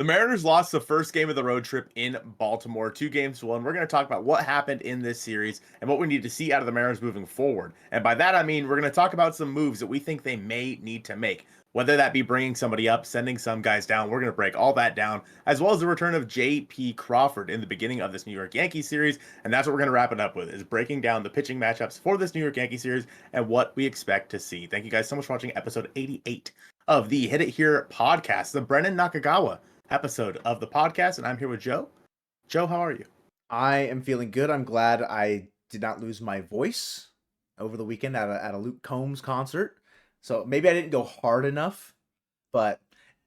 The Mariners lost the first game of the road trip in Baltimore, 2-1. We're going to talk about what happened in this series and what we need to see out of the Mariners moving forward. And by that, I mean we're going to talk about some moves that we think they may need to make, whether that be bringing somebody up, sending some guys down. We're going to break all that down, as well as the return of J.P. Crawford in the beginning of this New York Yankees series. And that's what we're going to wrap it up with, is breaking down the pitching matchups for this New York Yankees series and what we expect to see. Thank you guys so much for watching episode 88 of the Hit It Here podcast, the Brennan Nakagawa episode of the podcast, and I'm here with Joe. Joe, how are you? I am feeling good. I'm glad I did not lose my voice over the weekend at a Luke Combs concert. So maybe I didn't go hard enough, but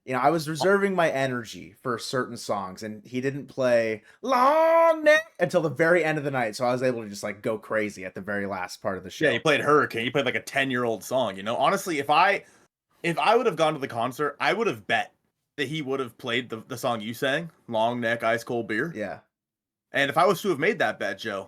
I was reserving my energy for certain songs, and he didn't play Long Neck until the very end of the night. So I was able to just go crazy at the very last part of the show. Yeah, he played Hurricane. He played like a 10-year-old song. Honestly, if I would have gone to the concert, I would have bet that he would have played the song you sang, Long Neck, Ice Cold Beer. Yeah. And if I was to have made that bet, Joe,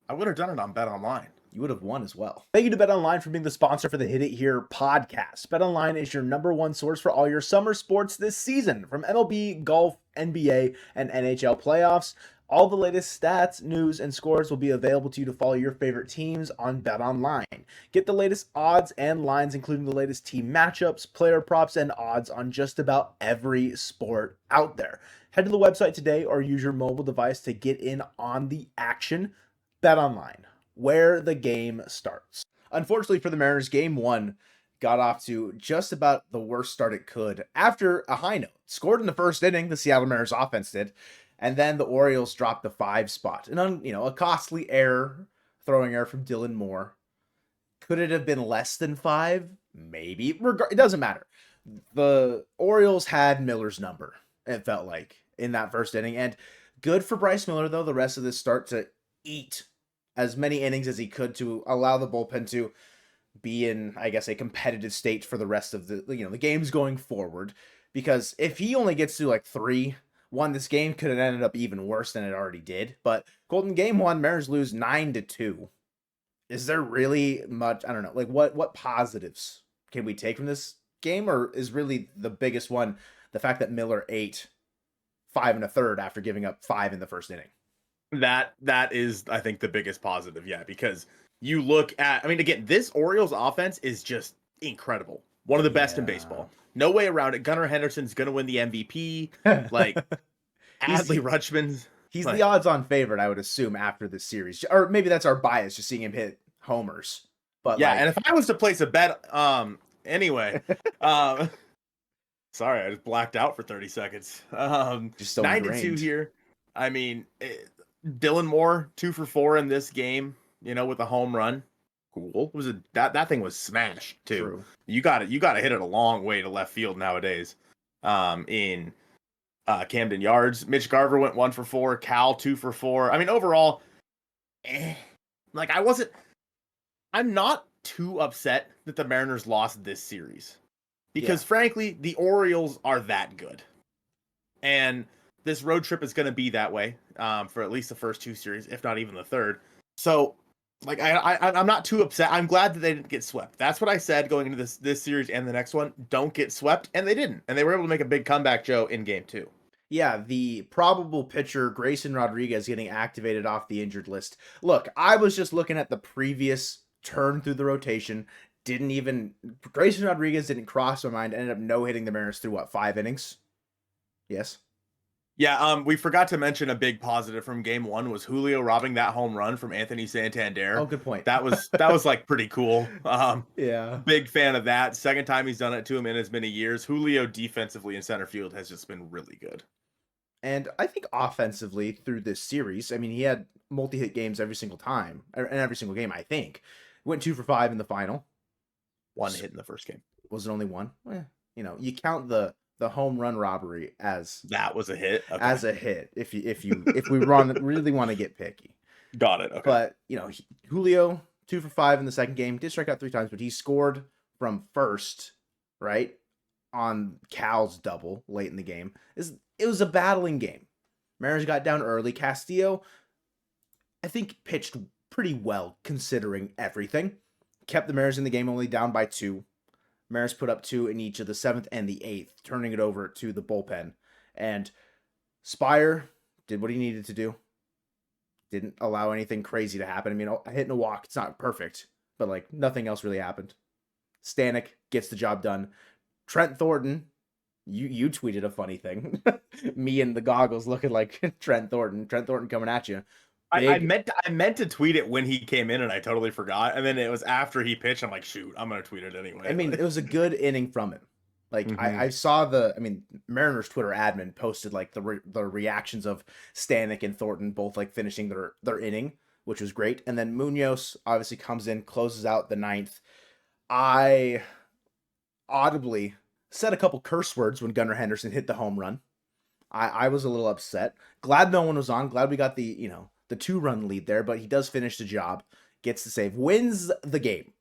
I would have done it on Bet Online. You would have won as well. Thank you to Bet Online for being the sponsor for the Hit It Here podcast. Bet Online is your #1 source for all your summer sports this season, from MLB, golf, NBA, and NHL playoffs. All the latest stats, news, and scores will be available to you to follow your favorite teams on Bet Online. Get the latest odds and lines, including the latest team matchups, player props, and odds on just about every sport out there. Head to the website today or use your mobile device to get in on the action. Bet Online, where the game starts. Unfortunately for the Mariners, Game 1 got off to just about the worst start it could after a high note. Scored in the first inning, the Seattle Mariners offense did. And then the Orioles dropped the 5 spot. And a costly error, throwing error from Dylan Moore. Could it have been less than 5? Maybe. It doesn't matter. The Orioles had Miller's number, it felt like, in that first inning. And good for Bryce Miller, though, the rest of this start to eat as many innings as he could to allow the bullpen to be in, I guess, a competitive state for the rest of the games going forward. Because if he only gets to 3, this game could have ended up even worse than it already did. But Golden Game 1, Mariners lose 9-2. Is there really much? I don't know. What positives can we take from this game, or is really the biggest one the fact that Miller ate 5 1/3 after giving up 5 in the first inning? That is, I think, the biggest positive. Yeah, because you look at, again, this Orioles offense is just incredible. One of the best in baseball. No way around it. Gunnar Henderson's going to win the MVP. Adley Rutschman's. He's the odds-on favorite, I would assume, after this series. Or maybe that's our bias, just seeing him hit homers. But yeah, and if I was to place a bet, anyway, sorry, I just blacked out for 30 seconds. Just so 9-2 here. Dylan Moore, 2 for 4 in this game, with a home run. Cool. That thing was smashed too. True. You got to hit it a long way to left field nowadays. In Camden Yards, Mitch Garver went 1 for 4. Cal 2 for 4. Overall, I'm not too upset that the Mariners lost this series, because frankly, the Orioles are that good, and this road trip is going to be that way for at least the first 2 series, if not even the third. So. I'm not too upset. I'm glad that they didn't get swept. That's what I said going into this series and the next one. Don't get swept, and they didn't. And they were able to make a big comeback, Joe, in Game 2. Yeah, the probable pitcher, Grayson Rodriguez, getting activated off the injured list. Look, I was just looking at the previous turn through the rotation. Grayson Rodriguez didn't cross my mind. Ended up no-hitting the Mariners through, 5 innings? Yes? Yeah, we forgot to mention a big positive from Game 1 was Julio robbing that home run from Anthony Santander. Oh, good point. That was pretty cool. Yeah. Big fan of that. Second time he's done it to him in as many years. Julio defensively in center field has just been really good. And I think offensively through this series, he had multi-hit games every single time, in every single game, I think. Went 2 for 5 in the final. 1 hit in the first game. Was it only 1? You count the home run robbery as that was a hit. Okay. As a hit, if we really want to get picky. Got it. Okay. But Julio 2 for 5 in the second game, did strike out 3 times, but he scored from first, right, on Cal's double late in the game. It was a battling game. Mariners got down early. Castillo, I think, pitched pretty well considering everything. Kept the Mariners in the game only down by 2. Mariners put up 2 in each of the 7th and the 8th, turning it over to the bullpen. And Spire did what he needed to do. Didn't allow anything crazy to happen. I mean, hitting a walk, it's not perfect, but like nothing else really happened. Stanek gets the job done. Trent Thornton, you tweeted a funny thing. Me and the goggles looking like Trent Thornton. Trent Thornton coming at you. I meant to tweet it when he came in, and I totally forgot. And then it was after he pitched. I'm like, shoot, I'm gonna tweet it anyway. I mean, it was a good inning from him. Like I saw Mariners Twitter admin posted like the reactions of Stanek and Thornton both like finishing their inning, which was great. And then Munoz obviously comes in, closes out the ninth. I audibly said a couple curse words when Gunnar Henderson hit the home run. I was a little upset. Glad no one was on. Glad we got the 2-run lead there, but he does finish the job, gets the save, wins the game,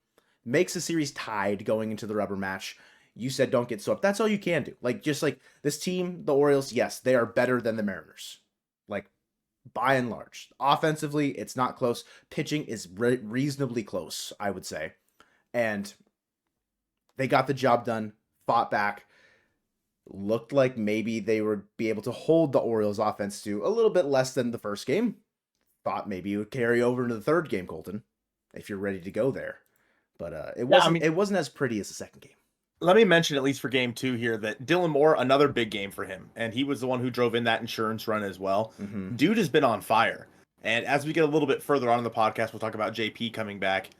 makes the series tied going into the rubber match. You said don't get swept. That's all you can do. Like, just like this team, the Orioles, yes, they are better than the Mariners. Like, by and large. Offensively, it's not close. Pitching is reasonably close, I would say. And they got the job done, fought back. Looked like maybe they would be able to hold the Orioles offense to a little bit less than the first game. Thought maybe it would carry over into the third game, Colton, if you're ready to go there. But it wasn't as pretty as the second game. Let me mention, at least for game 2 here, that Dylan Moore, another big game for him. And he was the one who drove in that insurance run as well. Mm-hmm. Dude has been on fire. And as we get a little bit further on in the podcast, we'll talk about JP coming back.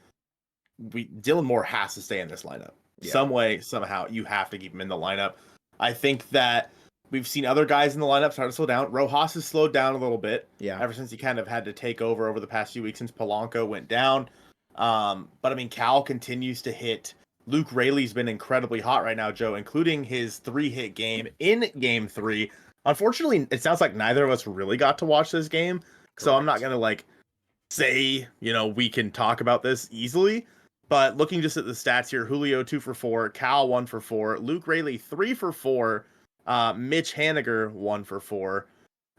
Dylan Moore has to stay in this lineup. Yeah. Some way, somehow, you have to keep him in the lineup. I think that we've seen other guys in the lineup start to slow down. Rojas has slowed down a little bit. Yeah. Ever since he kind of had to take over the past few weeks since Polanco went down. But I mean, Cal continues to hit. Luke Raley's been incredibly hot right now, Joe, including his 3-hit game in game 3. Unfortunately, it sounds like neither of us really got to watch this game. Correct. So I'm not going to say, we can talk about this easily. But looking just at the stats here, Julio 2 for 4, Cal 1 for 4, Luke Raley 3 for 4, Mitch Haniger 1 for 4.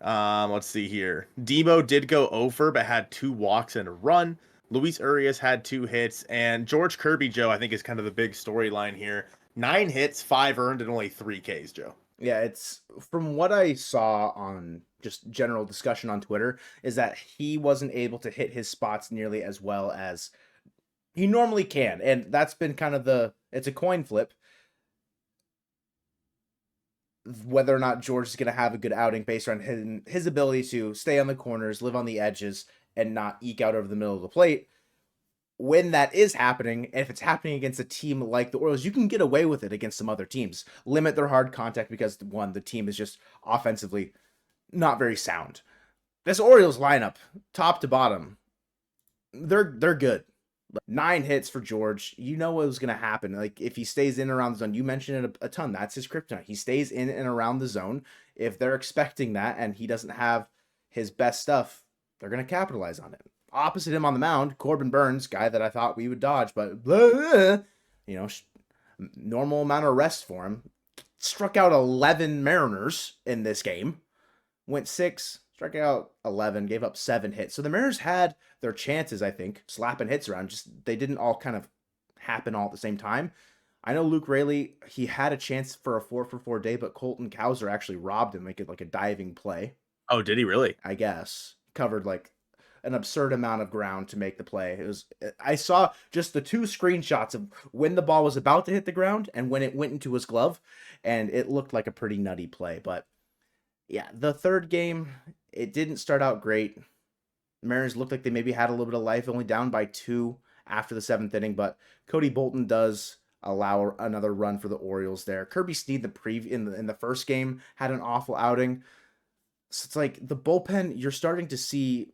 Let's see here. Debo did go over, but had 2 walks and a run. Luis Urias had 2 hits, and George Kirby, Joe, I think is kind of the big storyline here. 9 hits, 5 earned, and only 3 Ks, Joe. Yeah, it's from what I saw on just general discussion on Twitter is that he wasn't able to hit his spots nearly as well as he normally can. And that's been kind of it's a coin flip whether or not George is going to have a good outing based on his ability to stay on the corners, live on the edges, and not eke out over the middle of the plate. When that is happening, and if it's happening against a team like the Orioles, you can get away with it against some other teams. Limit their hard contact because, one, the team is just offensively not very sound. This Orioles lineup, top to bottom, they're good. 9 hits for George. You know what was going to happen. Like, if he stays in and around the zone, you mentioned it a ton. That's his kryptonite. He stays in and around the zone. If they're expecting that and he doesn't have his best stuff, they're going to capitalize on it. Opposite him on the mound, Corbin Burns, guy that I thought we would dodge, but normal amount of rest for him. Struck out 11 Mariners in this game. Went 6, struck out 11, gave up 7 hits. So the Mariners had their chances, I think, slapping hits around. Just they didn't all kind of happen all at the same time. I know Luke Raley, he had a chance for a 4-for-4 day, but Colton Cowser actually robbed him, make it like a diving play. Oh, did he really? I guess. Covered like an absurd amount of ground to make the play. I saw just the 2 screenshots of when the ball was about to hit the ground and when it went into his glove, and it looked like a pretty nutty play. But yeah, the third game, it didn't start out great. The Mariners looked like they maybe had a little bit of life, only down by 2 after the 7th inning, but Cody Bolton does allow another run for the Orioles there. Kirby Snead in the first game had an awful outing. So it's like the bullpen, you're starting to see,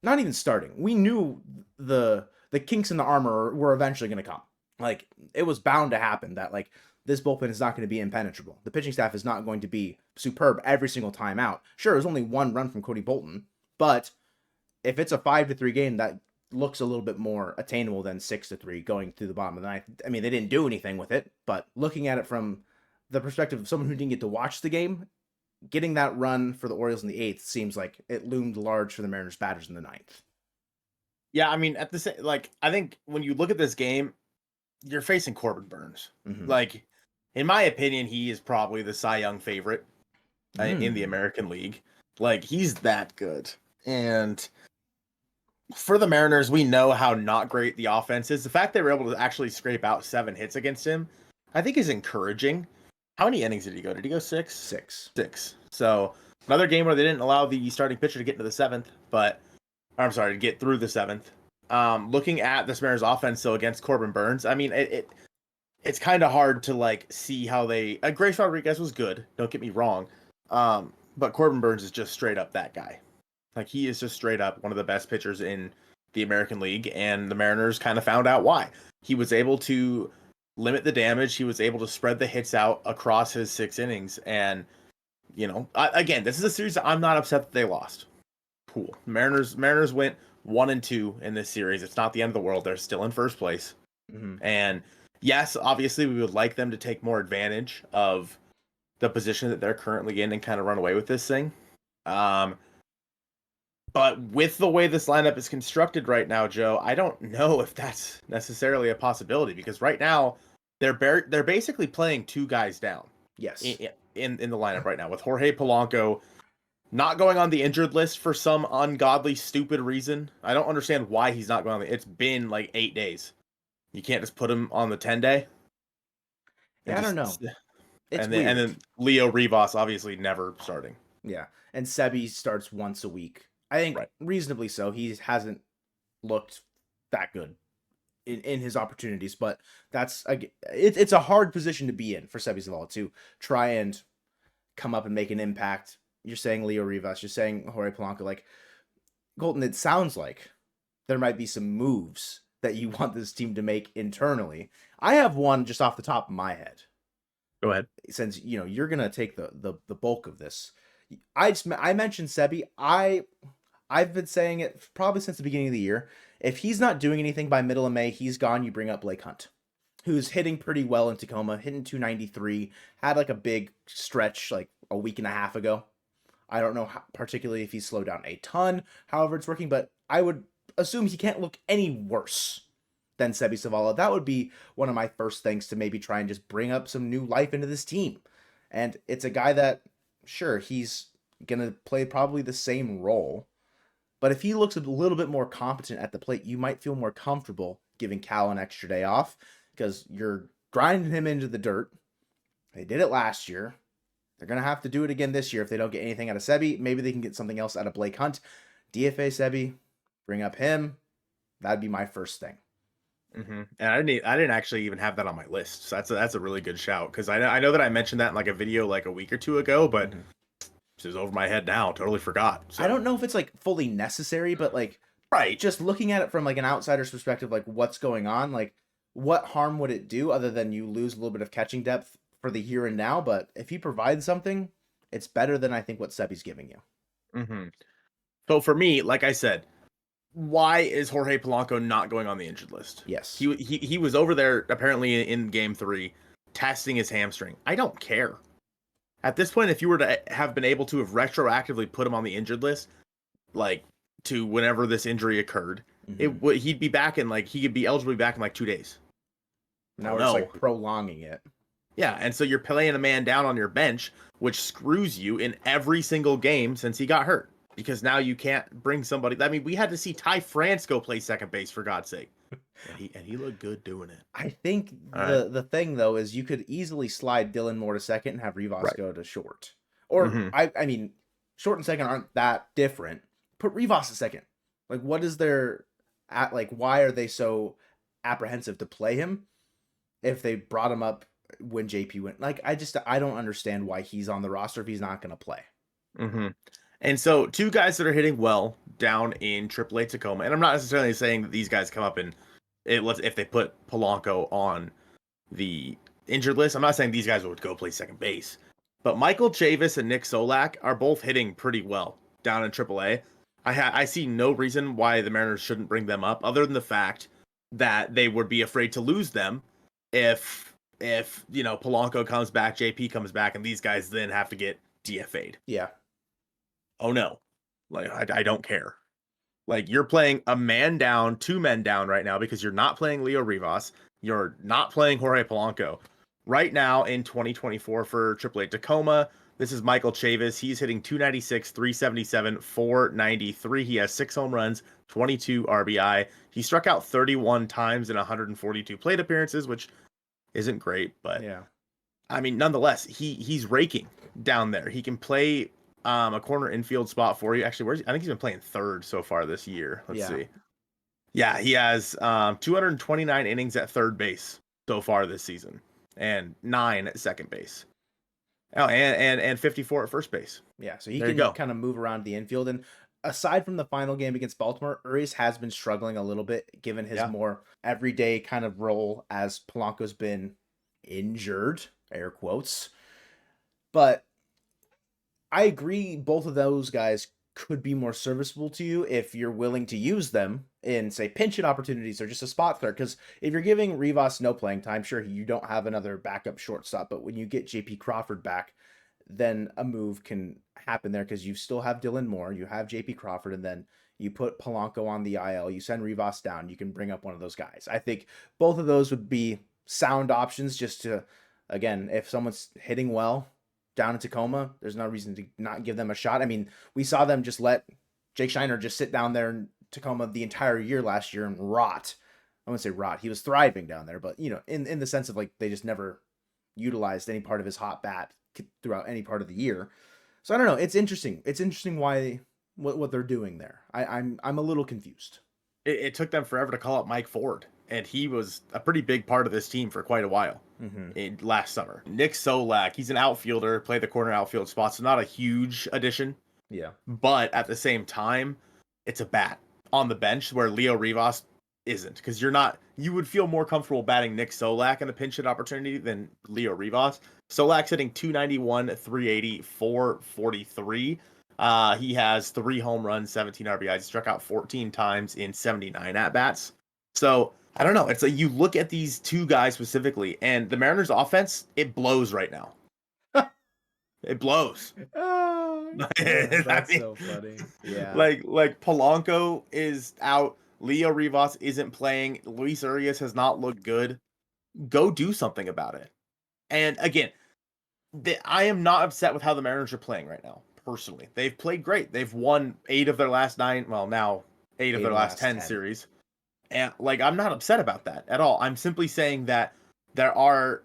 not even starting. We knew the kinks in the armor were eventually going to come. Like, it was bound to happen that, like, this bullpen is not going to be impenetrable. The pitching staff is not going to be superb every single time out. Sure, there's only 1 run from Cody Bolton, but if it's a 5-3 game, that looks a little bit more attainable than 6-3 going through the bottom of the ninth. I mean, they didn't do anything with it, but looking at it from the perspective of someone who didn't get to watch the game, getting that run for the Orioles in the 8th seems like it loomed large for the Mariners batters in the 9th. Yeah, I mean, at the same, I think when you look at this game, you're facing Corbin Burns. Mm-hmm. Like, in my opinion, he is probably the Cy Young favorite. in the American League. Like, he's that good. And for the Mariners, we know how not great the offense is. The fact they were able to actually scrape out 7 hits against him, I think is encouraging. How many innings did he go? Did he go 6? 6. So another game where they didn't allow the starting pitcher to get into the 7th, but I'm sorry, to get through the 7th. Looking at this Mariners offense, so against Corbin Burns, I mean, it's kind of hard to like see how they. Grace Rodriguez was good. Don't get me wrong, but Corbin Burns is just straight up that guy. Like, he is just straight up one of the best pitchers in the American League, and the Mariners kind of found out why. He was able to limit the damage. He was able to spread the hits out across his 6 innings, and again, this is a series that I'm not upset that they lost. Cool. Mariners went 1-2 in this series. It's not the end of the world. They're still in first place. And yes, obviously we would like them to take more advantage of the position that they're currently in and kind of run away with this thing. But with the way this lineup is constructed right now, Joe, I don't know if that's necessarily a possibility, because right now they're basically playing 2 guys down. Yes. In the lineup right now, with Jorge Polanco not going on the injured list for some ungodly, stupid reason. I don't understand why he's not going on. It's been like 8 days. You can't just put him on the 10-day. Yeah, I don't know. And then Leo Rivas obviously never starting. Yeah, and Sebi starts once a week. I think reasonably so. He hasn't looked that good in his opportunities, but it's a hard position to be in for Sebi Zavala to try and come up and make an impact. You're saying Leo Rivas, you're saying Jorge Polanco. Like, Colton, it sounds like there might be some moves that you want this team to make internally. I have one just off the top of my head. Go ahead. Since you're gonna take the bulk of this, I mentioned Sebi. I've been saying it probably since the beginning of the year. If he's not doing anything by middle of May, he's gone. You bring up Blake Hunt, who's hitting pretty well in Tacoma, hitting 293, had like a big stretch like a week and a half ago. I don't know particularly if he's slowed down a ton, however it's working, but I would assume he can't look any worse than Sebi Zavala. That would be one of my first things to maybe try and just bring up some new life into this team. And it's a guy that, sure, he's going to play probably the same role, but if he looks a little bit more competent at the plate, you might feel more comfortable giving Cal an extra day off, because you're grinding him into the dirt. They did it last year. They're going to have to do it again this year if they don't get anything out of Sebi. Maybe they can get something else out of Blake Hunt. DFA Sebi, bring up him. That'd be my first thing. And I didn't actually even have that on my list. So that's a really good shout, because I know that I mentioned that in like a video like a week or 2 ago, but it's just over my head now. Totally forgot. So. I don't know if it's like fully necessary, but like just looking at it from like an outsider's perspective, like what's going on, like what harm would it do other than you lose a little bit of catching depth for the here and now? But if he provides something, it's better than I think what Sebi's giving you. So for me, like I said, why is Jorge Polanco not going on the injured list? Yes. He was over there apparently in game 3 testing his hamstring. I don't care. At this point, if you were to have been able to have retroactively put him on the injured list, like to whenever this injury occurred, he'd be back in like, he could be eligible to be back in like 2 days. Now it's like prolonging it. Yeah, and so you're playing a man down on your bench, which screws you in every single game since he got hurt. Because now you can't bring somebody. I mean, we had to see Ty France go play second base, for God's sake. And he looked good doing it. I think the thing, though, is you could easily slide Dylan Moore to second and have Rivas go to short. Or, I mean, short and second aren't that different. Put Rivas at second. Like, what is their... why are they so apprehensive to play him if they brought him up when JP went? Like, I don't understand why he's on the roster if he's not going to play. And so 2 guys that are hitting well down in AAA Tacoma, and I'm not necessarily saying that these guys come up and if they put Polanco on the injured list, I'm not saying these guys would go play second base, but Michael Chavis and Nick Solak are both hitting pretty well down in AAA. I see no reason why the Mariners shouldn't bring them up, other than the fact that they would be afraid to lose them if Polanco comes back, JP comes back, and these guys then have to get DFA'd. Yeah. Oh no, like I don't care. Like, you're playing a man down, 2 men down right now, because you're not playing Leo Rivas, you're not playing Jorge Polanco. Right now in 2024 for AAA Tacoma, This is Michael Chavis. He's hitting 296, 377, 493. He has 6 home runs, 22 RBI. He struck out 31 times in 142 plate appearances, which isn't great, but Yeah. I mean, nonetheless, he's raking down there. He can play a corner infield spot for you. Actually, I think he's been playing third so far this year. Let's see. Yeah, he has 229 innings at third base so far this season, and 9 at second base. Oh, and 54 at first base. Yeah, so he There you can go. kind of move around the infield. And aside from the final game against Baltimore, Urias has been struggling a little bit given his more everyday kind of role as Polanco's been injured, air quotes. But I agree both of those guys could be more serviceable to you if you're willing to use them in, say, pinch hit opportunities or just a spot clear. Because if you're giving Rivas no playing time, sure, you don't have another backup shortstop. But when you get JP Crawford back, then a move can happen there because you still have Dylan Moore, you have JP Crawford, and then you put Polanco on the IL, you send Rivas down, you can bring up one of those guys. I think both of those would be sound options just to, again, if someone's hitting well down in Tacoma, there's no reason to not give them a shot. I mean, we saw them just let Jake Shiner just sit down there in Tacoma the entire year last year and rot. I wouldn't say rot. He was thriving down there, but, you know, in the sense of like they just never utilized any part of his hot bat throughout any part of the year. So I don't know. It's interesting. It's interesting why what they're doing there. I'm a little confused. It took them forever to call up Mike Ford, and he was a pretty big part of this team for quite a while last summer. Nick Solak, he's an outfielder, played the corner outfield spot, so not a huge addition. Yeah. But at the same time, it's a bat on the bench where Leo Rivas isn't, because you would feel more comfortable batting Nick Solak in a pinch hit opportunity than Leo Rivas. Solak's hitting 291, 380, 443. He has 3 home runs, 17 RBIs. He struck out 14 times in 79 at-bats. So, I don't know. It's like you look at these two guys specifically, and the Mariners' offense, it blows right now. It blows. That's so funny. Yeah. Like Polanco is out. Leo Rivas isn't playing. Luis Urias has not looked good. Go do something about it. And again, I am not upset with how the Mariners are playing right now, personally. They've played great. They've won 8 of their last 9, well, now 8 of their last 10 series. And like, I'm not upset about that at all. I'm simply saying that there are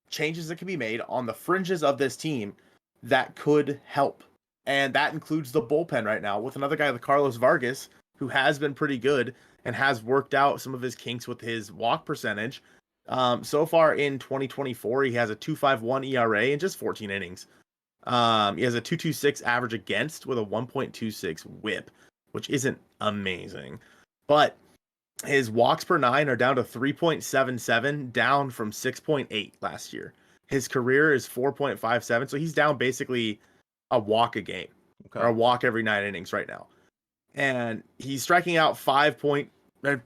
changes that can be made on the fringes of this team that could help. And that includes the bullpen right now with another guy like Carlos Vargas, who has been pretty good and has worked out some of his kinks with his walk percentage. So far in 2024, he has a 2.51 ERA in just 14 innings. He has a 2.26 average against with a 1.26 whip, which isn't amazing. But his walks per 9 are down to 3.77, down from 6.8 last year. His career is 4.57, so he's down basically a walk a game, or a walk every 9 innings right now. And he's striking out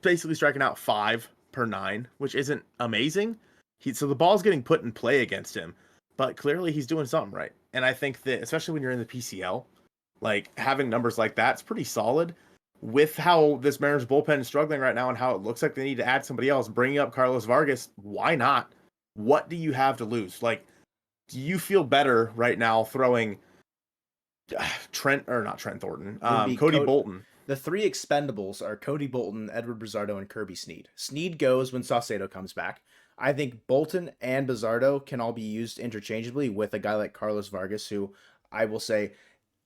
basically striking out 5 per 9, which isn't amazing. So the ball's getting put in play against him, but clearly he's doing something right. And I think that, especially when you're in the PCL, like having numbers like that's pretty solid. With how this Mariners bullpen is struggling right now and how it looks like they need to add somebody else, bringing up Carlos Vargas, why not? What do you have to lose? Like, do you feel better right now throwing Cody Bolton? The 3 expendables are Cody Bolton, Edward Bizardo, and Kirby Snead. Snead goes when Saucedo comes back. I think Bolton and Bizardo can all be used interchangeably with a guy like Carlos Vargas, who I will say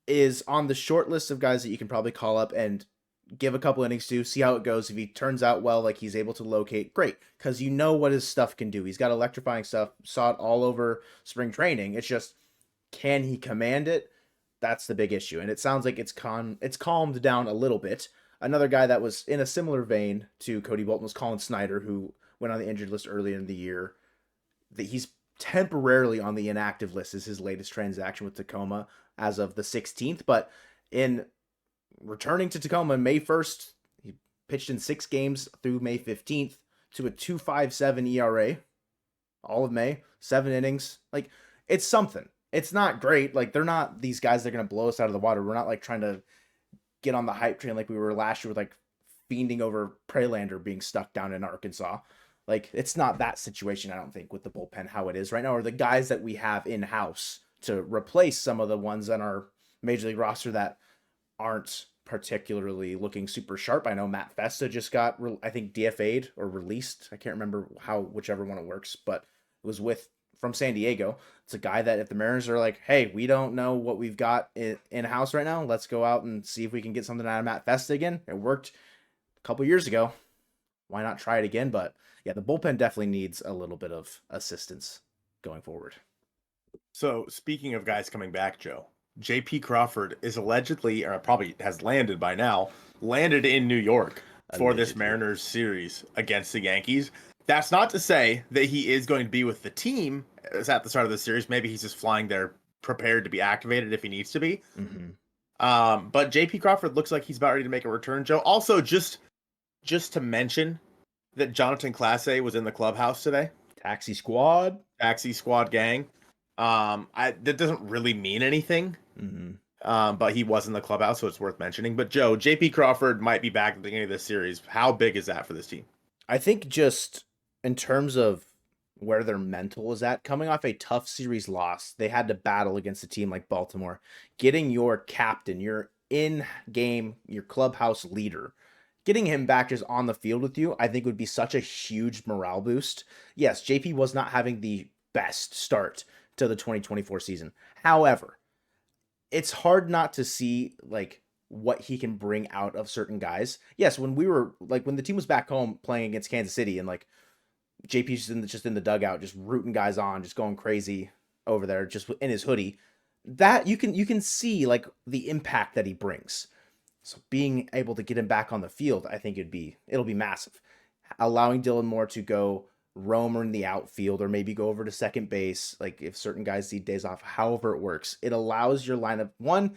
is on the short list of guys that you can probably call up and give a couple innings to, see how it goes. If he turns out well, like he's able to locate, great, because you know what his stuff can do. He's got electrifying stuff, saw it all over spring training. It's just, can he command it? That's the big issue. And it sounds like it's calmed down a little bit. Another guy that was in a similar vein to Cody Bolton was Colin Snyder, who went on the injured list earlier in the year. He's temporarily on the inactive list is his latest transaction with Tacoma as of the 16th. But in returning to Tacoma May 1st, he pitched in 6 games through May 15th to a 2.57 ERA. All of May, 7 innings. Like, it's something. It's not great. Like, they're not these guys that are going to blow us out of the water. We're not like trying to get on the hype train like we were last year with like fiending over Prelander being stuck down in Arkansas. Like, it's not that situation, I don't think, with the bullpen how it is right now, or the guys that we have in-house to replace some of the ones on our major league roster that aren't particularly looking super sharp. I know Matt Festa just got, I think, DFA'd or released. I can't remember whichever one it works, but it was from San Diego. It's a guy that if the Mariners are like, hey, we don't know what we've got in-house right now, let's go out and see if we can get something out of Matt Festa again. It worked a couple years ago. Why not try it again? But yeah, the bullpen definitely needs a little bit of assistance going forward. So speaking of guys coming back, Joe, J.P. Crawford is allegedly, or probably has landed by now, landed in New York for this Mariners series against the Yankees. That's not to say that he is going to be with the team at the start of the series. Maybe he's just flying there prepared to be activated if he needs to be. But J.P. Crawford looks like he's about ready to make a return, Joe. Also, just to mention that Jonathan Clase was in the clubhouse today. Taxi squad gang. That doesn't really mean anything. But he was in the clubhouse, so it's worth mentioning. But Joe, J.P. Crawford might be back at the beginning of this series. How big is that for this team? I think just in terms of where their mental is at, coming off a tough series loss, they had to battle against a team like Baltimore. Getting your captain, your in-game, your clubhouse leader, getting him back just on the field with you, I think would be such a huge morale boost. Yes, JP was not having the best start to the 2024 season. However, it's hard not to see like what he can bring out of certain guys. Yes, when the team was back home playing against Kansas City and like JP's just in the dugout, just rooting guys on, just going crazy over there, just in his hoodie, that you can see like the impact that he brings. So being able to get him back on the field, I think it'll be massive. Allowing Dylan Moore to go roam in the outfield or maybe go over to second base, like if certain guys need days off, however it works, it allows your lineup, one,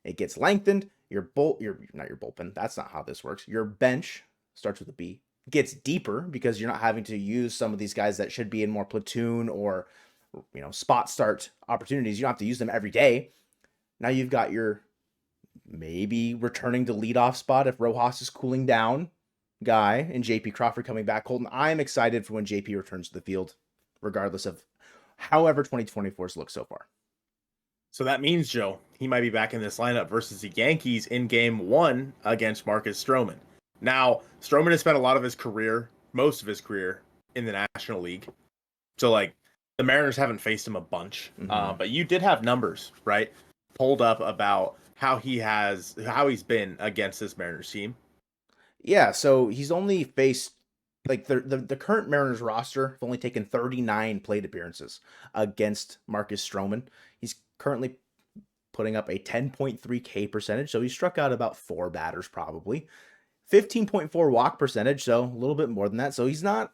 it gets lengthened, not your bullpen, that's not how this works. Your bench starts with a B, gets deeper because you're not having to use some of these guys that should be in more platoon or spot start opportunities. You don't have to use them every day. Now you've got your maybe returning to leadoff spot if Rojas is cooling down guy and JP Crawford coming back. Colton, I'm excited for when JP returns to the field, regardless of however 2024's look so far. So that means, Joe, he might be back in this lineup versus the Yankees in game 1 against Marcus Stroman. Now, Stroman has spent most of his career in the National League. So like the Mariners haven't faced him a bunch. But you did have numbers, right? Pulled up about how he's been against this Mariners team. Yeah, so he's only faced like the current Mariners roster have only taken 39 plate appearances against Marcus Stroman. He's currently putting up a 10.3 K percentage, so he struck out about 4 batters probably. 15.4 walk percentage, so a little bit more than that. So he's not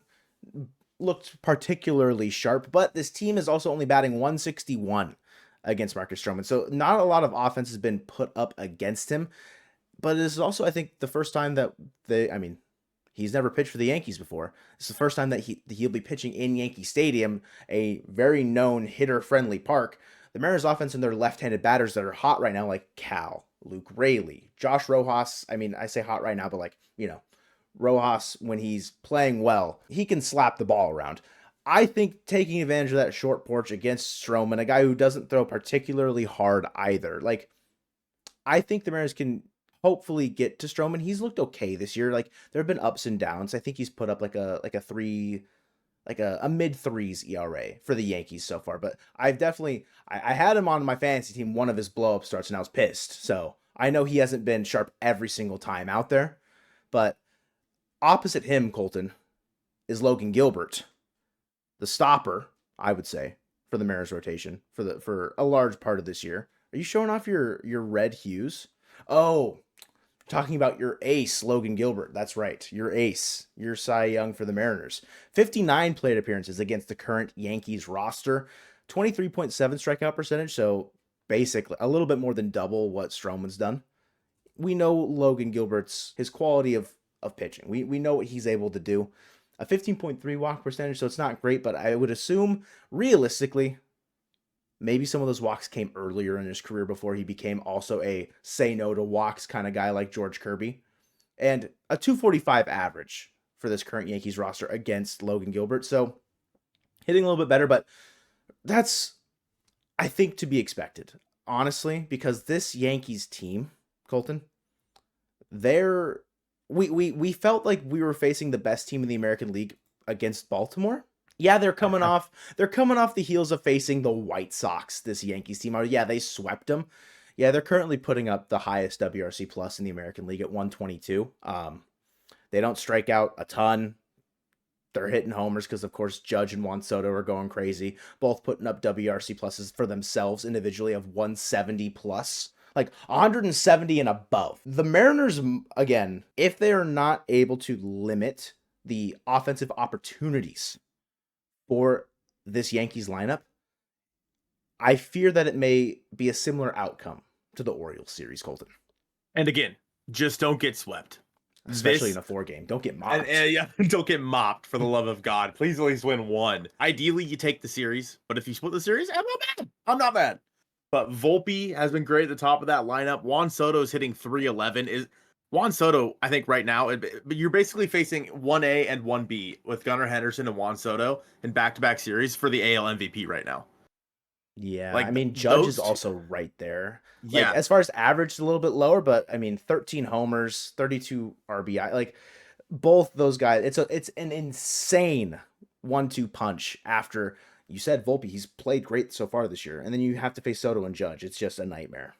looked particularly sharp, but this team is also only batting 161 against Marcus Stroman. So not a lot of offense has been put up against him. But this is also, I think, the first time that he's never pitched for the Yankees before. It's the first time that he'll be pitching in Yankee Stadium, a very known hitter-friendly park. The Mariners offense and their left-handed batters that are hot right now, like Cal, Luke Raley, Josh Rojas. I say hot right now, but Rojas, when he's playing well, he can slap the ball around. I think taking advantage of that short porch against Stroman, a guy who doesn't throw particularly hard either, I think the Mariners can hopefully get to Stroman. He's looked okay this year. Like there have been ups and downs. I think he's put up like a mid threes ERA for the Yankees so far. But I had him on my fantasy team, one of his blow up starts, and I was pissed. So I know he hasn't been sharp every single time out there. But opposite him, Colton, is Logan Gilbert, the stopper, I would say, for the Mariners rotation for a large part of this year. Are you showing off your red hues? Oh, talking about your ace, Logan Gilbert. That's right. Your ace. Your Cy Young for the Mariners. 59 plate appearances against the current Yankees roster. 23.7 strikeout percentage. So basically a little bit more than double what Stroman's done. We know Logan Gilbert's, his quality of pitching. We know what he's able to do. A 15.3 walk percentage. So it's not great, but I would assume realistically, maybe some of those walks came earlier in his career before he became also a say no to walks kind of guy like George Kirby. And a 245 average for this current Yankees roster against Logan Gilbert. So hitting a little bit better, but that's I think to be expected, honestly, because this Yankees team, Colton, they're we felt like we were facing the best team in the American League against Baltimore. Yeah, they're coming off the heels of facing the White Sox. This Yankees team, yeah, they swept them. Yeah, they're currently putting up the highest WRC plus in the American League at 122. They don't strike out a ton. They're hitting homers because, of course, Judge and Juan Soto are going crazy, both putting up WRC pluses for themselves individually of 170 plus, like 170 and above. The Mariners, again, if they are not able to limit the offensive opportunities for this Yankees lineup, I fear that it may be a similar outcome to the Orioles series, Colton. And again, just don't get swept. Especially in a 4-game. Don't get mopped. Yeah, don't get mopped, for the love of God. Please at least win one. Ideally, you take the series, but if you split the series, I'm not mad. I'm not mad. But Volpe has been great at the top of that lineup. Juan Soto's hitting 311. Juan Soto, I think right now, but you're basically facing 1A and 1B with Gunnar Henderson and Juan Soto in back-to-back series for the AL MVP right now. Yeah, Like, I mean, Judge is also right there. Yeah. Like, as far as average, it's a little bit lower, but I mean, 13 homers, 32 RBI. Like, both those guys, it's an insane 1-2 punch after you said Volpe. He's played great so far this year, and then you have to face Soto and Judge. It's just a nightmare.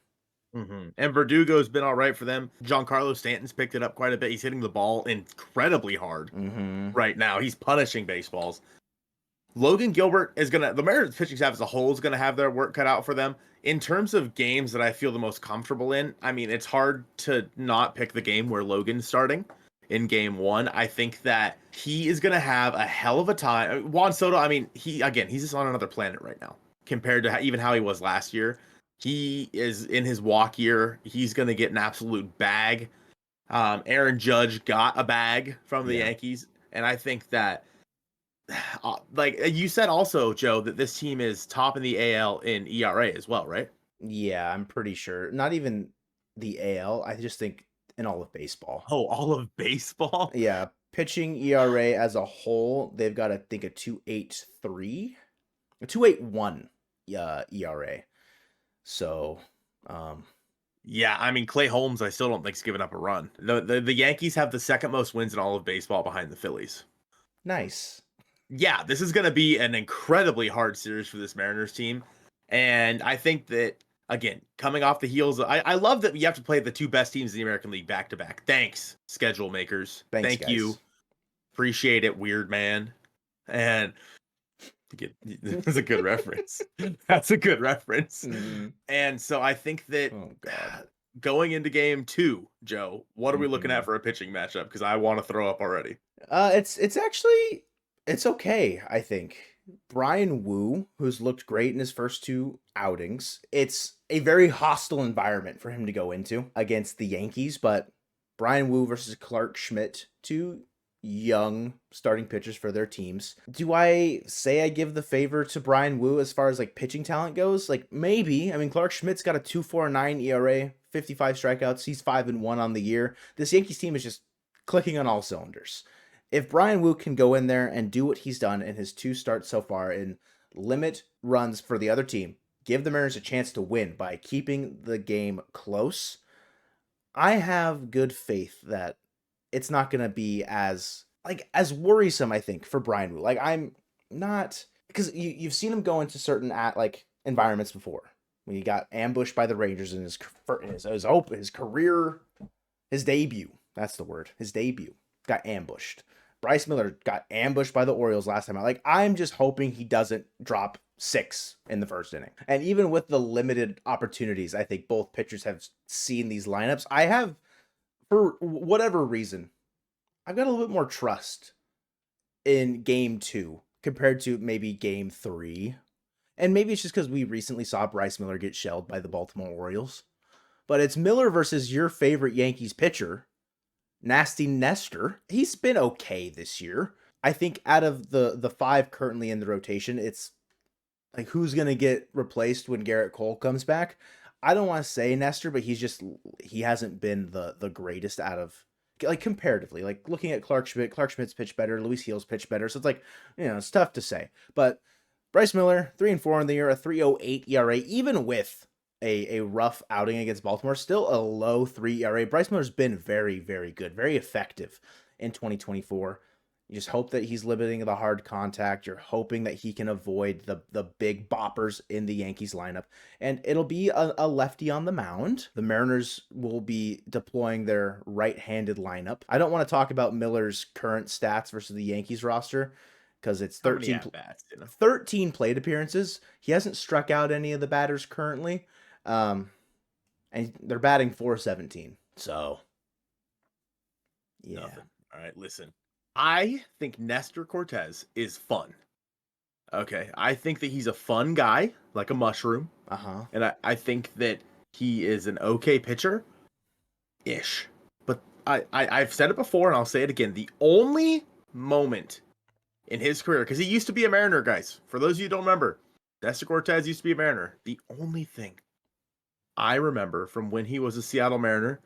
And Verdugo's been all right for them. Giancarlo Stanton's picked it up quite a bit. He's hitting the ball incredibly hard right now. He's punishing baseballs. Logan Gilbert the Mariners pitching staff as a whole is going to have their work cut out for them. In terms of games that I feel the most comfortable in, I mean, it's hard to not pick the game where Logan's starting in game 1. I think that he is going to have a hell of a time. Juan Soto, I mean, he's just on another planet right now compared to even how he was last year. He is in his walk year. He's going to get an absolute bag. Aaron Judge got a bag from the Yankees. And I think that, like you said also, Joe, that this team is top in the AL in ERA as well, right? Yeah, I'm pretty sure. Not even the AL. I just think in all of baseball. Oh, all of baseball? Yeah, pitching ERA as a whole, they've got, I think, a 2.83, a 2.81 ERA. So, yeah, I mean, Clay Holmes, I still don't think's given up a run. The Yankees have the second most wins in all of baseball behind the Phillies. Nice. Yeah, this is going to be an incredibly hard series for this Mariners team. And I think that, again, coming off the heels, I love that you have to play the two best teams in the American League back-to-back. Thanks, schedule makers. Thanks, Thank you. Appreciate it, weird man. And that's a good reference. That's a good reference. And so I think that going into game 2, Joe, what are we looking at for a pitching matchup? Because I want to throw up already. It's actually, it's okay, I think. Brian Wu, who's looked great in his first 2 outings, it's a very hostile environment for him to go into against the Yankees, but Brian Wu versus Clark Schmidt, 2 young starting pitchers for their teams. Do I say I give the favor to Brian Wu as far as like pitching talent goes? Like maybe. I mean, Clark Schmidt's got a 2.49 ERA, 55 strikeouts. He's 5-1 on the year. This Yankees team is just clicking on all cylinders. If Brian Wu can go in there and do what he's done in his 2 starts so far and limit runs for the other team, give the Mariners a chance to win by keeping the game close, I have good faith that it's not going to be as worrisome, I think, for Brian Wu. Like, I'm not, because you've seen him go into certain environments before when he got ambushed by the Rangers in his career, his debut. That's the word. His debut got ambushed. Bryce Miller got ambushed by the Orioles last time out. Like, I'm just hoping he doesn't drop 6 in the first inning. And even with the limited opportunities, I think both pitchers have seen these lineups. I have, for whatever reason, I've got a little bit more trust in game 2 compared to maybe game 3. And maybe it's just because we recently saw Bryce Miller get shelled by the Baltimore Orioles. But it's Miller versus your favorite Yankees pitcher, Nasty Nestor. He's been okay this year. I think out of the 5 currently in the rotation, it's like who's going to get replaced when Garrett Cole comes back. I don't want to say Nestor, but he hasn't been the greatest out of, like, comparatively. Like, looking at Clark Schmidt's pitched better, Luis Gil's pitched better, so it's like, it's tough to say. But Bryce Miller, 3-4 in the year, a 3.08 ERA, even with a rough outing against Baltimore, still a low 3 ERA. Bryce Miller's been very, very good, very effective in 2024. You just hope that he's limiting the hard contact. You're hoping that he can avoid the big boppers in the Yankees lineup. And it'll be a lefty on the mound. The Mariners will be deploying their right-handed lineup. I don't want to talk about Miller's current stats versus the Yankees roster because it's 13 plate appearances. He hasn't struck out any of the batters currently. And they're batting .417. So, yeah. Nothing. All right, listen. I think Nestor Cortez is fun. Okay, I think that he's a fun guy, like a mushroom. And I think that he is an okay pitcher-ish. But I've said it before, and I'll say it again. The only moment in his career, because he used to be a Mariner, guys. For those of you who don't remember, Nestor Cortez used to be a Mariner. The only thing I remember from when he was a Seattle Mariner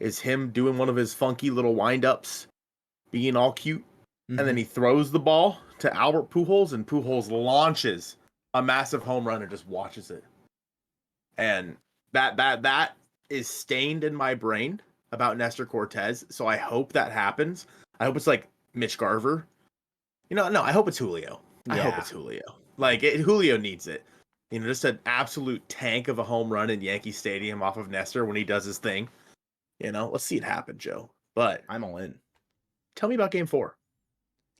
is him doing one of his funky little wind-ups, being all cute, and then he throws the ball to Albert Pujols, and Pujols launches a massive home run and just watches it. And that is stained in my brain about Nestor Cortez, so I hope that happens. I hope it's like Mitch Garver. No, I hope it's Julio. I hope it's Julio. Julio needs it. Just an absolute tank of a home run in Yankee Stadium off of Nestor when he does his thing. Let's see it happen, Joe. But I'm all in. Tell me about Game 4.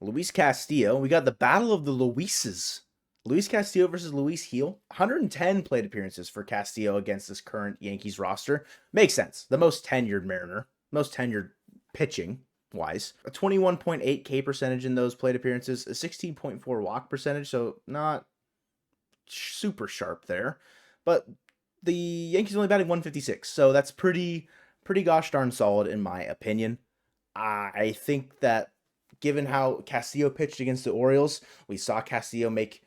Luis Castillo. We got the battle of the Luises. Luis Castillo versus Luis Gil. 110 plate appearances for Castillo against this current Yankees roster. Makes sense. The most tenured Mariner. Most tenured pitching-wise. A 21.8 K percentage in those plate appearances. A 16.4 walk percentage, so not super sharp there. But the Yankees only batting 156, so that's pretty gosh darn solid in my opinion. I think that given how Castillo pitched against the Orioles, we saw Castillo make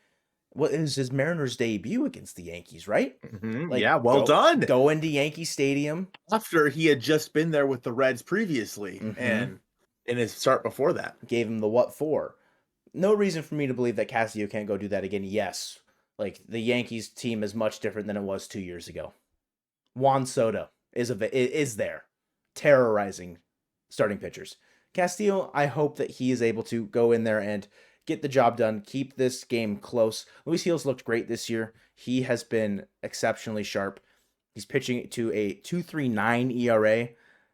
what is his Mariners debut against the Yankees, right? Well done. Go into Yankee Stadium. After he had just been there with the Reds previously, and in his start before that. Gave him the what for. No reason for me to believe that Castillo can't go do that again. Yes, the Yankees team is much different than it was 2 years ago. Juan Soto is there, terrorizing starting pitchers. Castillo, I hope that he is able to go in there and get the job done, keep this game close. Luis Gil's looked great this year. He has been exceptionally sharp. He's pitching to a 2.39 ERA.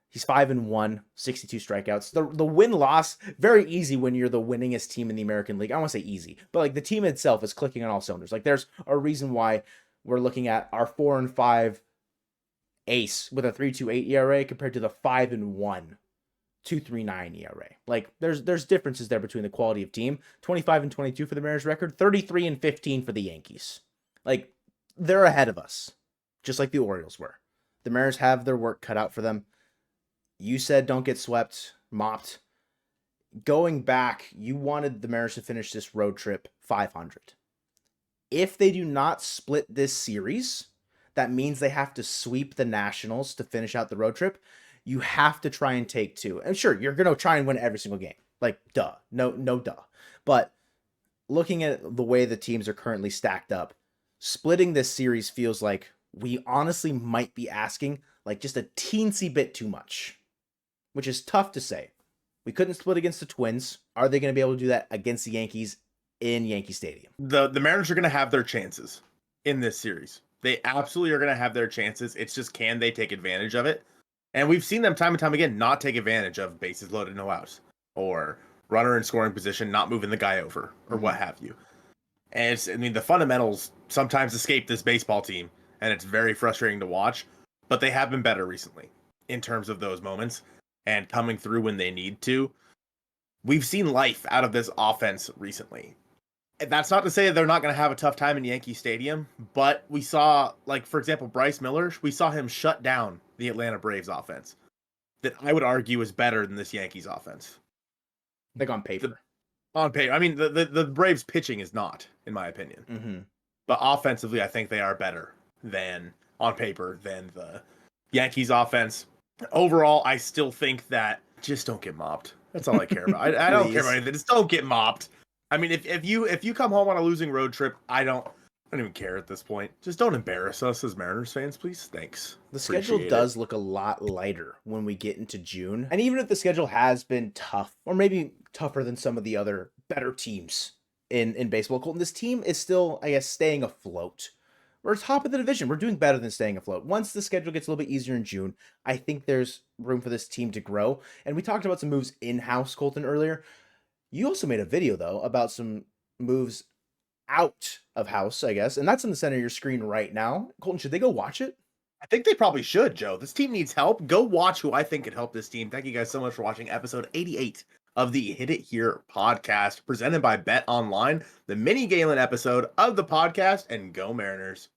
He's 5-1, 62 strikeouts. The win-loss, very easy when you're the winningest team in the American League. I don't want to say easy, but the team itself is clicking on all cylinders. There's a reason why we're looking at our 4-5 ace with a 3.28 ERA compared to the 5-1 2.39 ERA. There's differences there between the quality of team. 25-22 for the Mariners record, 33-15 for the Yankees. They're ahead of us, just like the Orioles were. The Mariners have their work cut out for them. You said don't get swept, mopped. Going back, you wanted the Mariners to finish this road trip 500. If they do not split this series, that means they have to sweep the Nationals to finish out the road trip. You have to try and take 2. And sure, you're going to try and win every single game. Duh. No duh. But looking at the way the teams are currently stacked up, splitting this series feels like we honestly might be asking just a teensy bit too much, which is tough to say. We couldn't split against the Twins. Are they going to be able to do that against the Yankees in Yankee Stadium? The Mariners are going to have their chances in this series. They absolutely are going to have their chances. It's just, can they take advantage of it? And we've seen them time and time again not take advantage of bases loaded, no outs, or runner in scoring position, not moving the guy over, or what have you. And the fundamentals sometimes escape this baseball team, and it's very frustrating to watch, but they have been better recently in terms of those moments and coming through when they need to. We've seen life out of this offense recently. That's not to say they're not going to have a tough time in Yankee Stadium, but we saw, for example, Bryce Miller, we saw him shut down the Atlanta Braves offense that I would argue is better than this Yankees offense. On paper. The Braves pitching is not, in my opinion. But offensively, I think they are better than, on paper, than the Yankees offense. Overall, I still think that just don't get mopped. That's all I care about. I don't care about anything. Just don't get mopped. I mean, if you come home on a losing road trip, I don't even care at this point. Just don't embarrass us as Mariners fans, please. Thanks. The schedule Appreciate does it. look a lot lighter when we get into June. And even if the schedule has been tough, or maybe tougher than some of the other better teams in baseball, Colton, this team is still, I guess, staying afloat. We're top of the division. We're doing better than staying afloat. Once the schedule gets a little bit easier in June, I think there's room for this team to grow. And we talked about some moves in-house, Colton, earlier. You also made a video, though, about some moves out of house, I guess. And that's in the center of your screen right now. Colton, should they go watch it? I think they probably should, Joe. This team needs help. Go watch who I think could help this team. Thank you guys so much for watching episode 88 of the Hit It Here podcast, presented by Bet Online, the mini Galen episode of the podcast, and go Mariners.